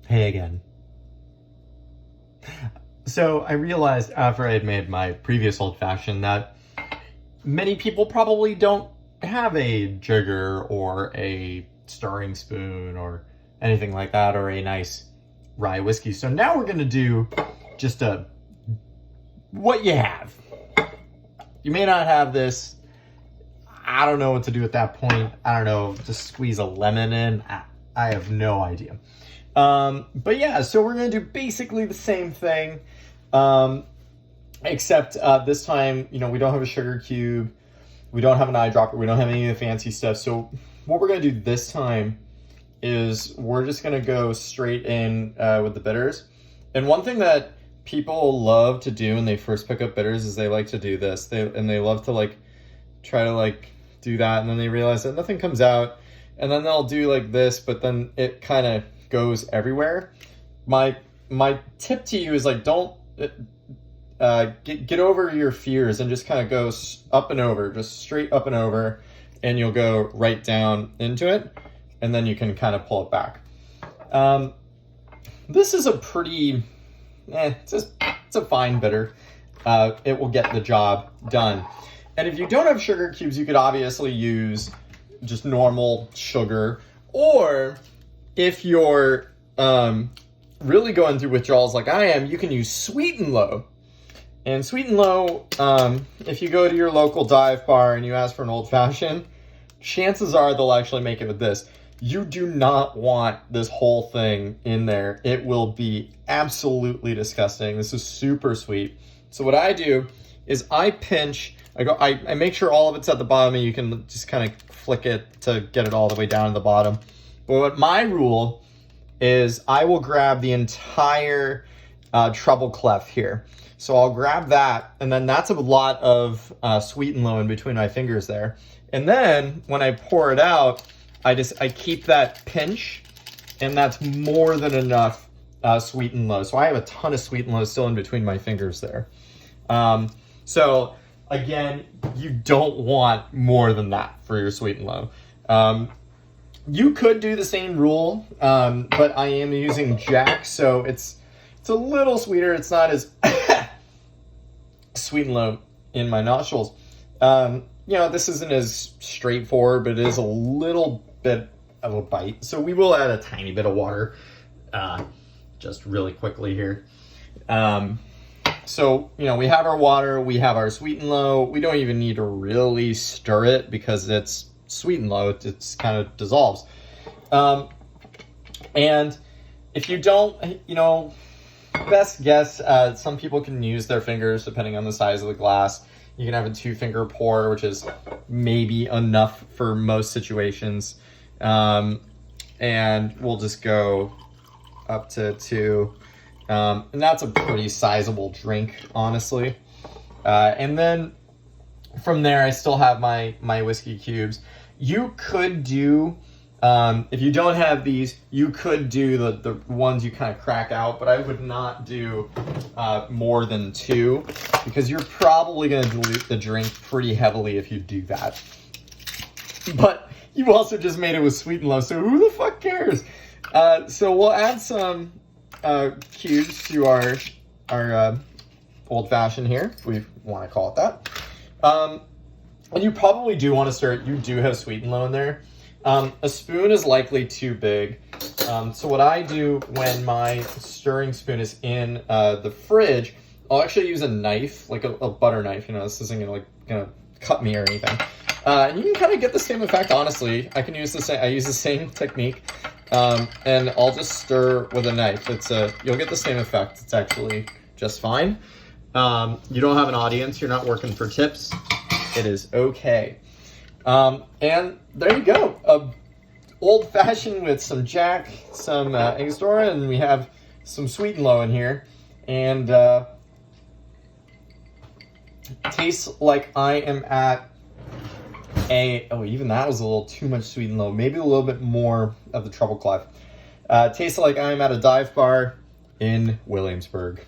Hey again. So I realized after I had made my previous old fashioned that many people probably don't have a jigger or a stirring spoon or anything like that, or a nice rye whiskey. So now we're going to do just what you have. You may not have this. I don't know what to do at that point. I don't know, just squeeze a lemon in. I have no idea. But yeah, so we're going to do basically the same thing, except this time, we don't have a sugar cube, we don't have an eyedropper, we don't have any of the fancy stuff. So what we're going to do this time is we're just going to go straight in with the bitters. And one thing that people love to do when they first pick up bitters is they like to do this. They love to try to do that, and then they realize that nothing comes out, and then they'll do like this, but then it kind of goes everywhere. My tip to you is don't get over your fears and just kind of go up and over, just straight up and over, and you'll go right down into it, and then you can kind of pull it back. This is a pretty it's a fine bitter. It will get the job done. And if you don't have sugar cubes, you could obviously use just normal sugar, or if you're really going through withdrawals like I am, you can use Sweet and Low. And Sweet and Low, if you go to your local dive bar and you ask for an old fashioned, chances are they'll actually make it with this. You do not want this whole thing in there. It will be absolutely disgusting. This is super sweet. So what I do is I pinch, I make sure all of it's at the bottom, and you can just kind of flick it to get it all the way down to the bottom. But what my rule is, I will grab the entire treble clef here. So I'll grab that, and then that's a lot of Sweet and Low in between my fingers there. And then when I pour it out, I keep that pinch, and that's more than enough Sweet and Low. So I have a ton of Sweet and Low still in between my fingers there. So again, you don't want more than that for your Sweet and Low. You could do the same rule, but I am using Jack, so it's a little sweeter. It's not as Sweet and Low in my nostrils. This isn't as straightforward, but it is a little bit of a bite. So we will add a tiny bit of water, just really quickly here. So, we have our water, we have our Sweet and Low. We don't even need to really stir it because it's Sweet and Low. It's kind of dissolves. And if you don't, best guess, some people can use their fingers depending on the size of the glass. You can have a 2-finger pour, which is maybe enough for most situations. And we'll just go up to 2. And that's a pretty sizable drink, honestly. And then from there, I still have my whiskey cubes. You could do, if you don't have these, you could do the ones you kind of crack out, but I would not do more than 2, because you're probably going to dilute the drink pretty heavily if you do that. But you also just made it with Sweet and Low, so who the fuck cares? So we'll add some cubes to our old fashioned here, if we want to call it that. And you probably do want to stir it. You do have Sweet and Low in there. A spoon is likely too big. So what I do when my stirring spoon is in the fridge, I'll actually use a knife, like a butter knife. This isn't gonna cut me or anything. And you can kind of get the same effect, honestly. I use the same technique. And I'll just stir with a knife. You'll get the same effect. It's actually just fine. You don't have an audience. You're not working for tips. It is okay. And there you go. Old fashioned with some Jack, some Angostura, and we have some Sweet and Low in here. And tastes like I am at even that was a little too much Sweet and Low. Maybe a little bit more of the treble clef. Tastes like I'm at a dive bar in Williamsburg.